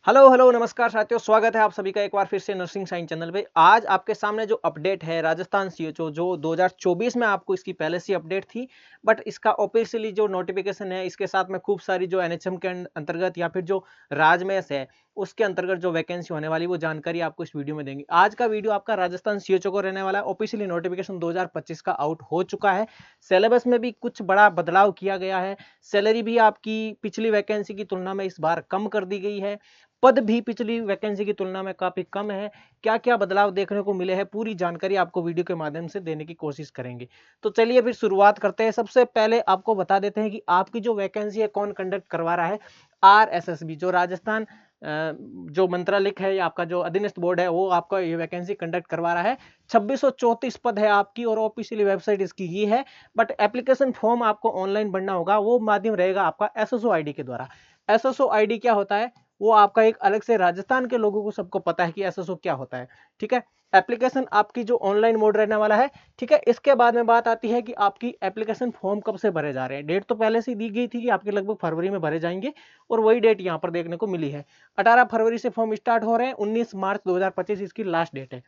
Hello hello नमस्कार साथियों, स्वागत है आप सभी का एक बार फिर से नर्सिंग साइंस चैनल पे। आज आपके सामने जो अपडेट है राजस्थान सीएचओ जो 2024 में आपको इसकी पहले से अपडेट थी, बट इसका ऑफिशियली जो नोटिफिकेशन है इसके साथ में खूब सारी जो एनएचएम के अंतर्गत या फिर जो राजमेस है उसके अंतर्गत जो वैकेंसी होने वाली वो जानकारी आपको इस वीडियो में देंगे। आज का वीडियो आपका राजस्थान सीएचओ को रहने वाला है। ऑफिशियली नोटिफिकेशन 2025 का आउट हो चुका है। सिलेबस में भी कुछ बड़ा बदलाव किया गया है। सैलरी भी आपकी पिछली वैकेंसी की तुलना में इस बार कम कर दी गई है। पद भी पिछली वैकेंसी की तुलना में काफी कम है। क्या क्या बदलाव देखने को मिले हैं पूरी जानकारी आपको वीडियो के माध्यम से देने की कोशिश करेंगे। तो चलिए फिर शुरुआत करते हैं। सबसे पहले आपको बता देते हैं कि आपकी जो वैकेंसी है कौन कंडक्ट करवा रहा है। आरएसएसबी जो राजस्थान जो मंत्रालय है या आपका जो अधीनस्थ बोर्ड है वो आपका ये वैकेंसी कंडक्ट करवा रहा है। 2634 पद है आपकी और ऑफिशियली वेबसाइट इसकी ये है। बट एप्लीकेशन फॉर्म आपको ऑनलाइन भरना होगा, वो माध्यम रहेगा आपका एसएसओ आईडी के द्वारा। एसएसओ आईडी क्या होता है वो आपका एक अलग से राजस्थान के लोगों को सबको पता है कि एसएसओ क्या होता है। ठीक है, एप्लीकेशन आपकी जो ऑनलाइन मोड रहने वाला है। ठीक है, इसके बाद में बात आती है कि आपकी एप्लीकेशन फॉर्म कब से भरे जा रहे हैं। डेट तो पहले से दी गई थी कि आपके लगभग फरवरी में भरे जाएंगे और वही डेट यहाँ पर देखने को मिली है। 18 फरवरी से फॉर्म स्टार्ट हो रहे हैं, 19 मार्च 2025 इसकी लास्ट डेट है।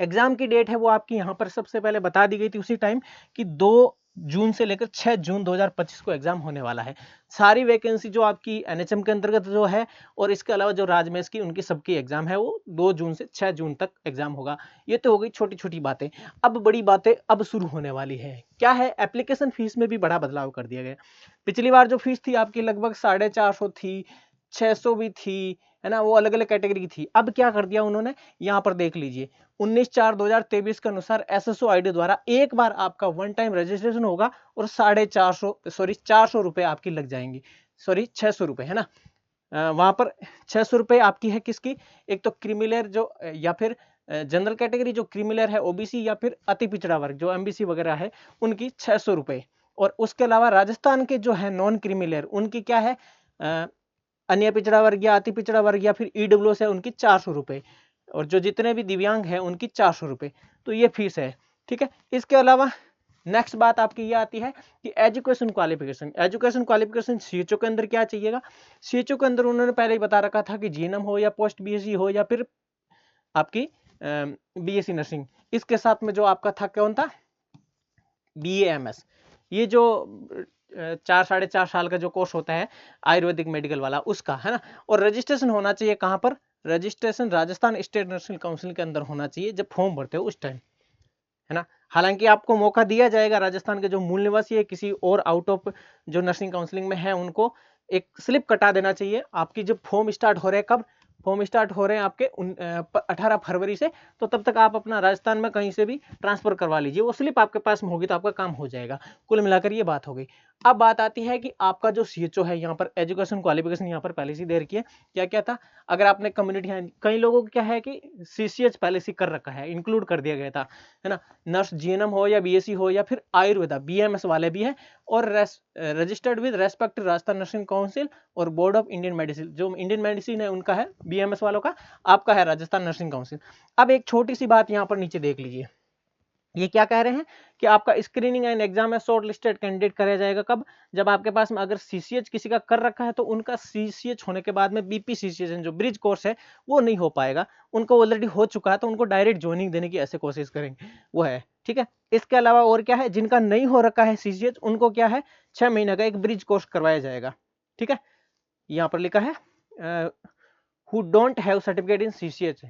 एग्जाम की डेट है वो आपकी यहाँ पर सबसे पहले बता दी गई थी उसी टाइम कि 2 जून से लेकर 6 जून 2025 को एग्जाम होने वाला है। सारी वैकेंसी जो आपकी एनएचएम के अंतर्गत जो है और इसके अलावा जो राजमेस की उनकी सबकी एग्जाम है वो 2 जून से 6 जून तक एग्जाम होगा। ये तो हो गई छोटी छोटी बातें। अब बड़ी बातें अब शुरू होने वाली है। क्या है, एप्लीकेशन फीस में भी बड़ा बदलाव कर दिया गया। पिछली बार जो फीस थी आपकी लगभग 450 थी, 600 भी थी, है ना, वो अलग अलग कैटेगरी की थी। अब क्या कर दिया उन्होंने, यहाँ पर देख लीजिए 19/4/2023 के अनुसार एसएसओ आईडी द्वारा एक बार आपका वन टाइम रजिस्ट्रेशन होगा और 450 रुपए आपकी लग जाएंगी। 600 रुपए है ना। वहां पर 600 रुपए आपकी है किसकी, एक तो क्रिमिलेयर जो या फिर जनरल कैटेगरी जो क्रिमिलेयर है ओबीसी या फिर अति पिछड़ा वर्ग जो एमबीसी वगैरह है उनकी 600 रुपए। और उसके अलावा राजस्थान के जो है नॉन क्रिमिलेयर उनकी क्या है, अन्य पिछड़ा वर्ग या अति पिछड़ा वर्ग या फिर ईडब्ल्यूएस है उनकी 400 रुपए। और जो जितने भी दिव्यांग हैं उनकी 400 रुपए। तो ये फीस है। ठीक है, इसके अलावा नेक्स्ट बात आपकी ये आती है कि एजुकेशन क्वालिफिकेशन सीएचओ के अंदर क्या चाहिएगा। सीएचओ के अंदर उन्होंने पहले ही बता रखा था कि जीएनएम हो या पोस्ट बीएससी हो या फिर आपकी बीएससी नर्सिंग। इसके साथ में जो आपका था कौन था, बीएएमएस। ये जो 4 साढ़े 4 साल का जो कोर्स होता है आयुर्वेदिक मेडिकल वाला उसका, है ना। और रजिस्ट्रेशन होना चाहिए कहाँ पर, registration Rajasthan state nursing council के अंदर होना चाहिए जब फॉर्म भरते हो उस टाइम, है ना। हालांकि आपको मौका दिया जाएगा राजस्थान के जो मूल निवासी है किसी और आउट ऑफ जो नर्सिंग काउंसलिंग में है उनको एक स्लिप कटा देना चाहिए। आपकी जब फॉर्म स्टार्ट हो रहे हैं, कब फॉर्म स्टार्ट हो रहे हैं आपके 18 फरवरी से, तो तब तक आप अपना राजस्थान में कहीं से भी ट्रांसफर करवा लीजिए, वो स्लिप आपके पास में होगी तो आपका काम हो जाएगा। कुल मिलाकर ये बात हो गई। अब बात आती है कि आपका जो सीएचओ है यहाँ पर एजुकेशन क्वालिफिकेशन यहाँ पर पहले से दे रखी है। क्या क्या था, अगर आपने कम्युनिटी, कई लोगों को क्या है कि सीसीएच पहले से कर रखा है, इंक्लूड कर दिया गया था, है ना। नर्स जीएनएम हो या बीएससी हो या फिर आयुर्वेदा बीएमएस वाले भी हैं और registered with respect Rajasthan nursing council और बोर्ड ऑफ इंडियन मेडिसिन। जो इंडियन मेडिसिन है उनका है बीएमएस वालों का, आपका है राजस्थान नर्सिंग काउंसिल। अब एक छोटी सी बात यहाँ पर नीचे देख लीजिए, ये क्या कह रहे हैं कि आपका स्क्रीनिंग एंड एग्जाम में शॉर्ट लिस्टेड कैंडिडेट कराया जाएगा कब, जब आपके पास में अगर सीसीएच किसी का कर रखा है तो उनका सीसीएच होने के बाद में बीपी सीसीएच जो ब्रिज कोर्स है वो नहीं हो पाएगा। उनको ऑलरेडी हो चुका है तो उनको डायरेक्ट ज्वाइनिंग देने की ऐसे कोशिश करेंगे, वो है। ठीक है, इसके अलावा और क्या है, जिनका नहीं हो रखा है सीसीएच उनको क्या है 6 महीने का एक ब्रिज कोर्स करवाया जाएगा। ठीक है, यहाँ पर लिखा है who don't have certificate in CCH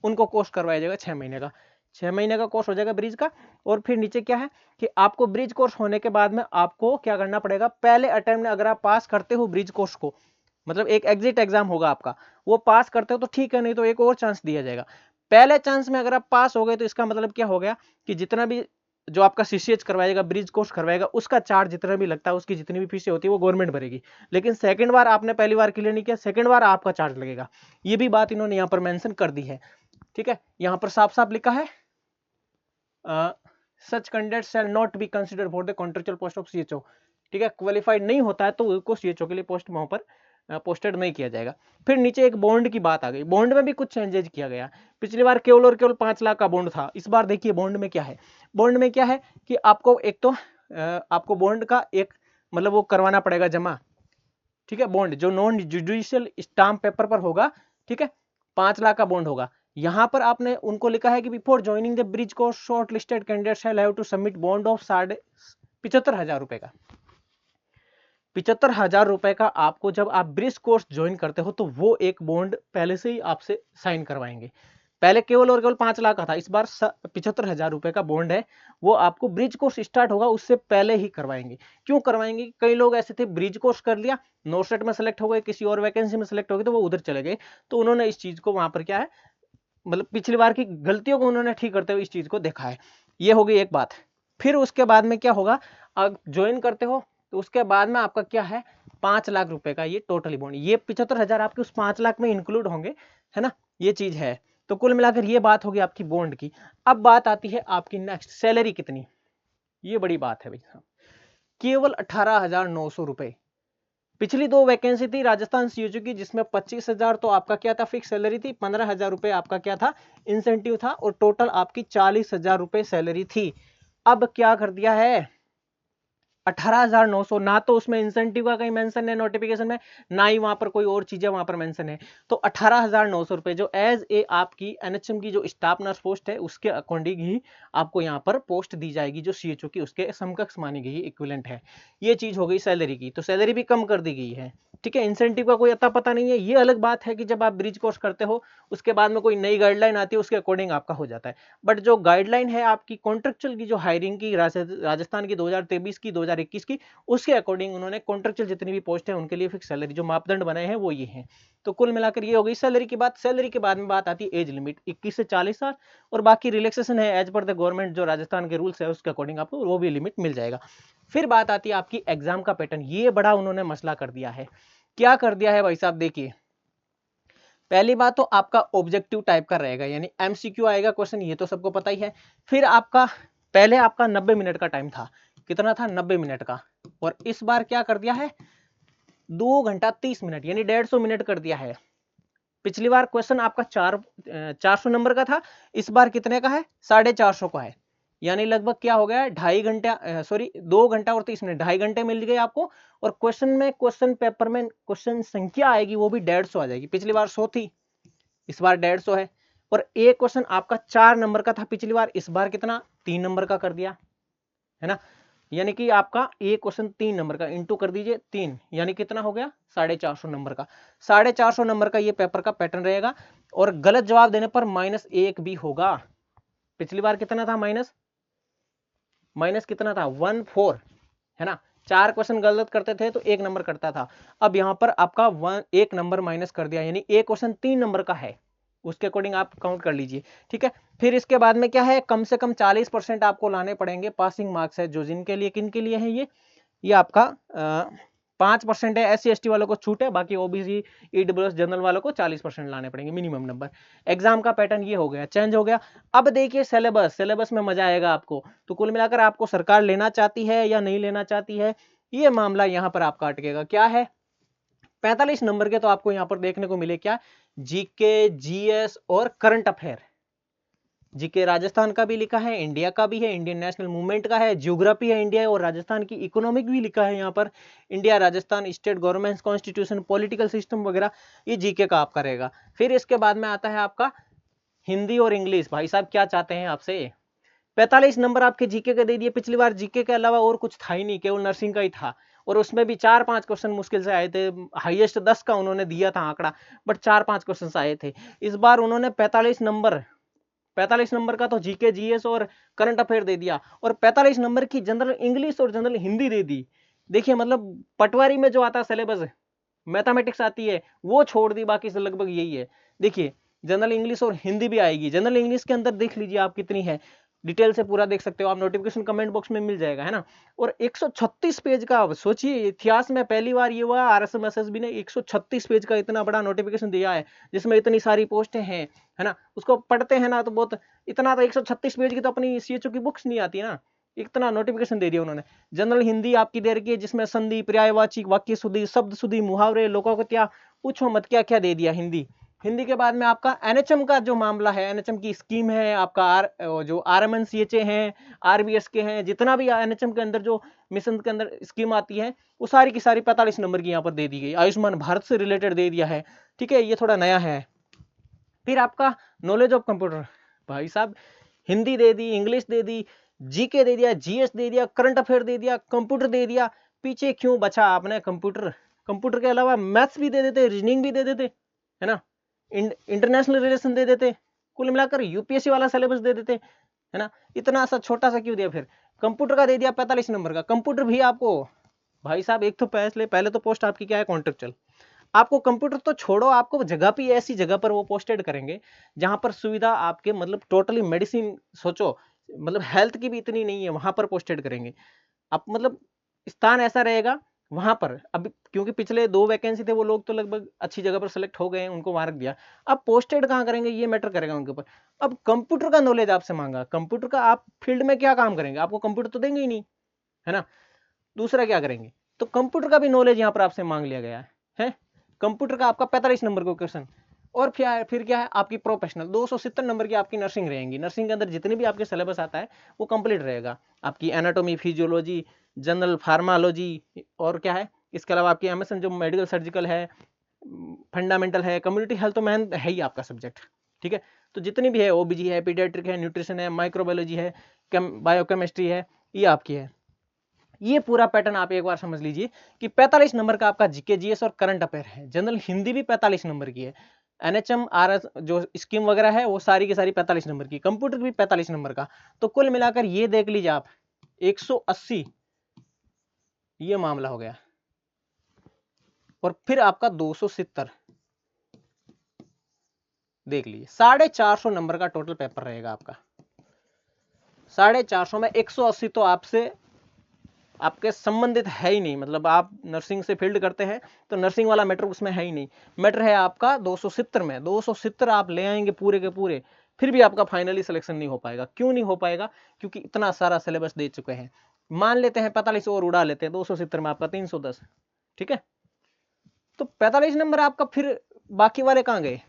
उनको कोर्स करवाया जाएगा 6 महीने का। 6 महीने का कोर्स हो जाएगा ब्रिज का। और फिर नीचे क्या है कि आपको ब्रिज कोर्स होने के बाद में आपको क्या करना पड़ेगा, पहले अटेम्प्ट में अगर आप पास करते हो ब्रिज कोर्स को, मतलब एक एग्जिट एग्जाम होगा आपका, वो पास करते हो तो ठीक है, नहीं तो एक और चांस दिया जाएगा। पहले चांस में अगर आप पास हो गए तो इसका मतलब क्या हो गया कि जितना भी जो आपका सीसीएच करवाएगा ब्रिज कोर्स करवाएगा उसका चार्ज जितना भी लगता है उसकी जितनी भी फीसें होती है वो गवर्नमेंट भरेगी। लेकिन सेकंड बार आपने पहली बार क्लियर नहीं किया, सेकंड बार आपका चार्ज लगेगा। ये भी बात इन्होंने यहाँ पर मेंशन कर दी है। ठीक है, यहां पर साफ साफ लिखा है सच candidate shall not be consider for the contractual post of CHO. ठीक है, क्वालिफाइड नहीं होता है तो उसको सीएचओ के लिए पोस्ट वहां पर पोस्टेड नहीं किया जाएगा। फिर नीचे एक बॉन्ड की बात आ गई, बॉन्ड में भी कुछ चेंजेज किया गया। पिछली बार केवल और केवल 5 लाख का बॉन्ड था, इस बार देखिए बॉन्ड में क्या है। बॉन्ड में क्या है कि आपको एक तो आपको बॉन्ड का एक मतलब वो करवाना पड़ेगा जमा, ठीक है, बॉन्ड जो नॉन जुडिशियल स्टाम्प पेपर पर होगा, ठीक है, 5 लाख का बॉन्ड होगा। यहां पर आपने उनको लिखा है कि before joining the bridge course shortlisted candidate shall have to submit bond of 75,000 रुपए का। 75,000 रुपए का आपको जब आप ब्रिज कोर्स ज्वाइन करते हो तो वो एक बॉन्ड पहले से ही आपसे साइन करवाएंगे। पहले केवल और केवल 5 लाख का था, इस बार 75,000 रुपए का बॉन्ड है, वो आपको ब्रिज कोर्स स्टार्ट होगा उससे पहले ही करवाएंगे। क्यों करवाएंगे? कई लोग ऐसे थे ब्रिज कोर्स कर लिया, नोस्टेट में सेलेक्ट हो गए, किसी और वैकेंसी में सेलेक्ट हो गए तो वो उधर चले गए, तो उन्होंने इस चीज को वहां पर क्या है, मतलब पिछली बार की गलतियों को उन्होंने ठीक करते हुए इस चीज को देखा है। ये हो गई एक बात। फिर उसके बाद में क्या होगा, अब ज्वाइन करते हो तो उसके बाद में आपका क्या है, 5 लाख रुपए का ये टोटली बॉन्ड, ये 75,000 आपके उस 5 लाख में इंक्लूड होंगे, है ना, ये चीज है। तो कुल मिलाकर ये बात होगी आपकी बॉन्ड की। अब बात आती है आपकी नेक्स्ट, सैलरी कितनी, ये बड़ी बात है भाई साहब, केवल 18,900 रुपए। पिछली 2 वैकेंसी थी राजस्थान सीयूजी की जिसमें 25,000 तो आपका क्या था, फिक्स सैलरी थी, 15,000 रुपए आपका क्या था, इंसेंटिव था, और टोटल आपकी 40,000 रुपए सैलरी थी। अब क्या कर दिया है, 18,900, ना तो उसमें इंसेंटिव का कहीं मेंशन है नोटिफिकेशन में, ना ही वहां पर कोई और चीजें वहां पर मेंशन है। तो 18,900 रुपए जो एज ए आपकी एनएचएम की जो स्टाफ नर्स पोस्ट है उसके अकॉर्डिंग ही आपको यहाँ पर पोस्ट दी जाएगी, जो सीएचओ की उसके समकक्ष मानी गई इक्विवेलेंट है। ये चीज हो गई सैलरी की, तो सैलरी भी कम कर दी गई है, ठीक है। इंसेंटिव का कोई अता पता नहीं है, ये अलग बात है कि जब आप ब्रिज कोर्स करते हो उसके बाद में कोई नई गाइडलाइन आती है उसके अकॉर्डिंग आपका हो जाता है। बट जो गाइडलाइन है आपकी कॉन्ट्रेक्चुअल की, जो हायरिंग की राजस्थान की 2023 की 2021 की, उसके अकॉर्डिंग उन्होंने कॉन्ट्रेक्चुअल जितनी भी पोस्ट है उनके लिए फिक्स सैलरी जो मापदंड बनाए हैं वो ये हैं। तो कुल मिलाकर ये हो गई सैलरी की बात। सैलरी के बाद में बात आती है एज लिमिट 21 से 40 साल, और बाकी रिलैक्सेशन है एज पर द गवर्नमेंट, जो राजस्थान के रूल्स है उसके अकॉर्डिंग आपको वो भी लिमिट मिल जाएगा। फिर बात आती है आपकी एग्जाम का पैटर्न, ये बड़ा उन्होंने मसला कर दिया है। क्या कर दिया है भाई साहब, देखिए पहली बात तो आपका ऑब्जेक्टिव टाइप का रहेगा, यानी एमसीक्यू आएगा क्वेश्चन, ये तो सबको पता ही है। फिर आपका पहले आपका 90 मिनट का टाइम था, कितना था, 90 मिनट का, और इस बार क्या कर दिया है, 2 घंटा 30 मिनट यानी 150 मिनट कर दिया है। पिछली बार क्वेश्चन आपका 400 नंबर का था, इस बार कितने का है, 450 का है, यानी लगभग क्या हो गया, 2.5 घंटा, सॉरी 2 घंटा और 30 मिनट, 2.5 घंटे मिल गए आपको। और क्वेश्चन में, क्वेश्चन पेपर में क्वेश्चन संख्या आएगी वो भी 150 आ जाएगी, पिछली बार 100 थी, इस बार 150 है। और एक क्वेश्चन आपका 4 नंबर का था पिछली बार, इस बार कितना, 3 नंबर का कर दिया, है ना, यानी कि आपका एक क्वेश्चन 3 नंबर का इंटू कर दीजिए 3, यानी कितना हो गया, 450 नंबर का। 450 नंबर का ये पेपर का पैटर्न रहेगा, और गलत जवाब देने पर -1 भी होगा। पिछली बार कितना था, माइनस कितना था, 14, है ना, 4 क्वेश्चन गलत करते थे तो 1 नंबर कटता था। अब यहां पर आपका 1 नंबर माइनस कर दिया, यानी एक क्वेश्चन 3 नंबर का है, उसके अकॉर्डिंग आप काउंट कर लीजिए, ठीक है। फिर इसके बाद में क्या है, कम से कम 40% आपको लाने पड़ेंगे, पासिंग मार्क्स है जो जिनके लिए, किन के लिए है ये आपका 5% है, SC ST वालों को छूट है, बाकी ओबीसी EWS जनरल वालों को 40% लाने पड़ेंगे मिनिमम नंबर। एग्जाम का पैटर्न ये हो गया, चेंज हो गया। अब देखिए सिलेबस में मजा आएगा आपको। तो कुल मिलाकर आपको सरकार लेना चाहती है या नहीं लेना चाहती है, ये मामला यहाँ पर आपका अटकेगा। क्या है, 45 नंबर के तो आपको यहाँ पर देखने को मिले क्या, जीके, जीएस और करंट अफेयर। जीके राजस्थान का भी लिखा है, इंडिया का भी है, इंडियन नेशनल मूवमेंट का है, ज्योग्राफी है इंडिया और राजस्थान की, इकोनॉमिक भी लिखा है यहाँ पर, India Rajasthan state government constitution political system वगैरह, ये जीके का आपका रहेगा। फिर इसके बाद में आता है आपका हिंदी और इंग्लिश। भाई साहब क्या चाहते हैं आपसे, 45 नंबर आपके जीके के दे दिए। पिछली बार जीके के अलावा और कुछ था ही नहीं, केवल नर्सिंग का ही था, और उसमें भी 4-5 क्वेश्चन मुश्किल से आए थे, हाईएस्ट 10 का उन्होंने दिया था आंकड़ा, बट 4-5 क्वेश्चन आए थे। इस बार उन्होंने 45 नंबर का तो जीके, जीएस और करंट अफेयर दे दिया, और 45 नंबर की जनरल इंग्लिश और जनरल हिंदी दे दी। देखिए मतलब पटवारी में जो आता है सिलेबस, मैथमेटिक्स आती है, वो छोड़ दी, बाकी से लगभग यही है। देखिए जनरल इंग्लिश और हिंदी भी आएगी। जनरल इंग्लिश के अंदर देख लीजिए आप कितनी है, डिटेल से पूरा देख सकते हो आप, नोटिफिकेशन कमेंट बॉक्स में मिल जाएगा, है ना। और 136 पेज का, सोचिए इतिहास में पहली बार ये हुआ RSMSSB ने 136 पेज का इतना बड़ा नोटिफिकेशन दिया है, जिसमें इतनी सारी पोस्टें हैं, है ना। उसको पढ़ते हैं ना तो बहुत, इतना तो 136 पेज की तो अपनी सीएचओ की बुक्स नहीं आती ना, इतना नोटिफिकेशन दे दिया उन्होंने। जनरल हिंदी आपकी दे रखी है, जिसमें संधि, पर्यायवाची, वाक्य शुद्धि, शब्द शुद्धि, मुहावरे, लोकोक्तियां, पूछो मत क्या क्या दे दिया हिंदी। हिंदी के बाद में आपका एनएचएम का जो मामला है, एनएचएम की स्कीम है, आपका जो आरएमएनसीएचए हैं, आरबीएस के हैं, जितना भी एनएचएम के अंदर जो मिशन के अंदर स्कीम आती है वो सारी की सारी 45 नंबर की यहाँ पर दे दी गई। आयुष्मान भारत से रिलेटेड दे दिया है, ठीक है, ये थोड़ा नया है। फिर आपका नॉलेज ऑफ कंप्यूटर, भाई साहब हिंदी दे दी, इंग्लिश दे दी, जीके दे दिया, जीएस दे दिया, करंट अफेयर दे दिया, कंप्यूटर दे दिया। पीछे क्यों बचा आपने कंप्यूटर? कंप्यूटर के अलावा मैथ्स भी दे देते, रीजनिंग भी दे देते, है ना, इंटरनेशनल रिलेशन दे देते, कुल मिलाकर यूपीएससी वाला सिलेबस दे देते, है ना। इतना सा छोटा सा क्यों दिया? फिर कंप्यूटर का दे दिया 45 नंबर का। कंप्यूटर भी आपको भाई साहब एक तो पहले तो पोस्ट आपकी क्या है, कॉन्ट्रेक्चुअल। आपको कंप्यूटर तो छोड़ो, आपको जगह पे ऐसी जगह पर वो पोस्टेड करेंगे जहां पर सुविधा आपके मतलब टोटली मेडिसिन, सोचो मतलब हेल्थ की भी इतनी नहीं है, वहां पर पोस्टेड करेंगे आप, मतलब स्थान ऐसा रहेगा वहां पर। अब क्योंकि पिछले 2 वैकेंसी थे, वो लोग तो लगभग अच्छी जगह पर सेलेक्ट हो गए, उनको वहां रख दिया। अब पोस्टेड कहाँ करेंगे ये मैटर करेगा उनके ऊपर। अब कंप्यूटर का नॉलेज आपसे मांगा, कंप्यूटर का आप फील्ड में क्या काम करेंगे? आपको कंप्यूटर तो देंगे ही नहीं, है ना। दूसरा क्या करेंगे? तो कंप्यूटर का भी नॉलेज यहाँ पर आपसे मांग लिया गया है। कंप्यूटर का आपका 45 नंबर का क्वेश्चन। और फिर क्या है आपकी प्रोफेशनल 270 नंबर की आपकी नर्सिंग रहेंगी। नर्सिंग के अंदर जितने भी आपके सिलेबस आता है वो कंप्लीट रहेगा। आपकी एनाटॉमी, फिजियोलॉजी, जनरल फार्मालॉजी, और क्या है इसके अलावा आपकी एमएसएन जो मेडिकल सर्जिकल है, फंडामेंटल है, कम्युनिटी हेल्थ तो मैन है ही आपका सब्जेक्ट, ठीक है। तो जितनी भी है, ओबीजी है, पीडियाट्रिक है, न्यूट्रिशन है, माइक्रोबायोलॉजी है, बायोकेमिस्ट्री है, ये आपकी है। ये पूरा पैटर्न आप एक बार समझ लीजिए कि 45 नंबर का आपका जीके जीएस और करंट अफेयर है। जनरल हिंदी भी 45 नंबर की है। एनएचएम आरएस जो स्कीम वगैरह है वो सारी की सारी 45 नंबर की, कंप्यूटर भी 45 नंबर का। तो कुल मिलाकर ये देख लीजिए आप 180 ये मामला हो गया। और फिर आपका 270 देख लीजिए, 450 नंबर का टोटल पेपर रहेगा आपका। 450 में 180 तो आपसे आपके संबंधित है ही नहीं, मतलब आप नर्सिंग से फील्ड करते हैं तो नर्सिंग वाला मैटर उसमें है ही नहीं। मैटर है आपका 270 में। 270 आप ले आएंगे पूरे के पूरे, फिर भी आपका फाइनली सिलेक्शन नहीं हो पाएगा। क्यों नहीं हो पाएगा? क्योंकि इतना सारा सिलेबस दे चुके हैं। मान लेते हैं 45 और उड़ा लेते हैं, 270 में आपका 310, ठीक है। तो 45 नंबर आपका, फिर बाकी वाले कहां गए?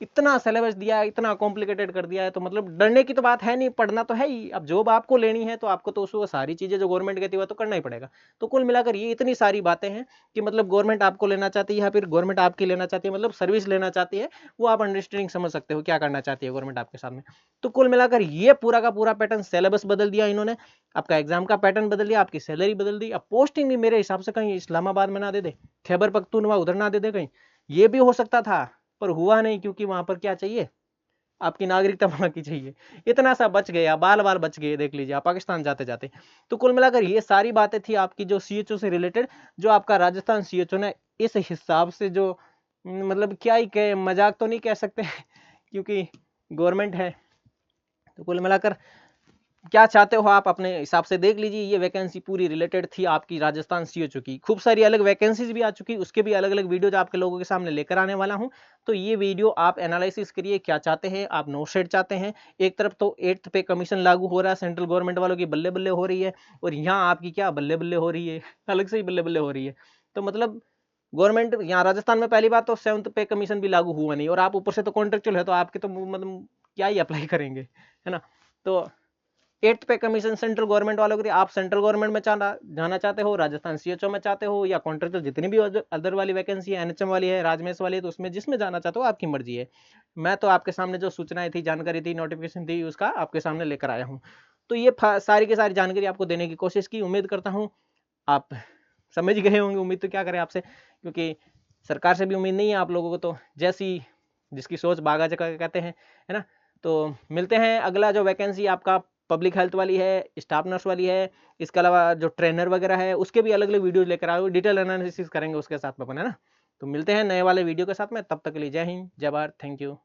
इतना सिलेबस दिया है, इतना कॉम्प्लिकेटेड कर दिया है, तो मतलब डरने की तो बात है नहीं, पढ़ना तो है ही। अब जॉब आपको लेनी है तो आपको तो उसको सारी चीजें जो गवर्नमेंट कहती है तो करना ही पड़ेगा। तो कुल मिलाकर ये इतनी सारी बातें हैं कि मतलब गवर्नमेंट आपको लेना चाहती है या फिर गवर्नमेंट आपकी लेना चाहती है, मतलब सर्विस लेना चाहती है, वो आप अंडरस्टैंडिंग समझ सकते हो क्या करना चाहती है गवर्नमेंट आपके सामने। तो कुल मिलाकर ये पूरा का पूरा पैटर्न, सिलेबस बदल दिया इन्होंने, आपका एग्जाम का पैटर्न बदल दिया, आपकी सैलरी बदल दी। अब पोस्टिंग भी मेरे हिसाब से कहीं इस्लामाबाद में ना दे दे, खैबर पख्तूनवा उधर ना दे दे कहीं, ये भी हो सकता था पर हुआ नहीं, क्योंकि वहां पर क्या चाहिए, आपकी नागरिकता वहां की चाहिए। इतना सा बच गया, बाल बाल बच गए, देख लीजिए आप पाकिस्तान जाते जाते। तो कुल मिलाकर ये सारी बातें थी आपकी जो सीएचओ से रिलेटेड, जो आपका राजस्थान सीएचओ ने इस हिसाब से जो मतलब क्या ही कहे, मजाक तो नहीं कह सकते क्योंकि गवर्नमेंट है। तो कुल मिलाकर क्या चाहते हो आप अपने हिसाब से देख लीजिए। ये वैकेंसी पूरी रिलेटेड थी आपकी राजस्थान सीएचओ की। खूब सारी अलग वैकेंसीज भी आ चुकी, उसके भी अलग अलग वीडियोज आपके लोगों के सामने लेकर आने वाला हूं। तो ये वीडियो आप एनालिसिस करिए, क्या चाहते हैं आप, नो शेड चाहते हैं। एक तरफ तो 8th पे कमीशन लागू हो रहा है, सेंट्रल गवर्नमेंट वालों की बल्ले बल्ले हो रही है, और यहाँ आपकी क्या बल्ले बल्ले हो रही है, अलग से ही बल्ले बल्ले हो रही है। तो मतलब गवर्नमेंट यहाँ राजस्थान में पहली बात तो 7th पे कमीशन भी लागू हुआ नहीं, और आप ऊपर से तो कॉन्ट्रेक्चुअल है, तो आपके तो मतलब क्या ही अप्लाई करेंगे, है ना। तो 8th पे कमीशन सेंट्रल गवर्नमेंट वालों के, आप सेंट्रल गवर्नमेंट में जाना चाहते हो, राजस्थान सीएचओ में चाहते हो, या कॉन्ट्रेक्चुअल जितनी भी अदर वाली वैकेंसी है, एनएचएम वाली है, राजमेश वाली है, तो उसमें जिसमें जाना चाहते हो आपकी मर्जी है। मैं तो आपके सामने जो सूचनाएं थी, जानकारी थी, नोटिफिकेशन थी, उसका आपके सामने लेकर आया हूँ। तो ये सारी की सारी जानकारी आपको देने की कोशिश की। उम्मीद करता हूँ आप समझ गए होंगे। उम्मीद तो क्या करें आपसे, क्योंकि सरकार से भी उम्मीद नहीं है आप लोगों को, तो जैसी जिसकी सोच बागा जगह कहते हैं, है ना। तो मिलते हैं अगला जो वैकेंसी आपका पब्लिक हेल्थ वाली है, स्टाफ नर्स वाली है, इसके अलावा जो ट्रेनर वगैरह है उसके भी अलग अलग वीडियोज लेकर आए, डिटेल एनालिसिस करेंगे उसके साथ में अपन, है ना। तो मिलते हैं नए वाले वीडियो के साथ में, तब तक के लिए जय हिंद, जय भारत, थैंक यू।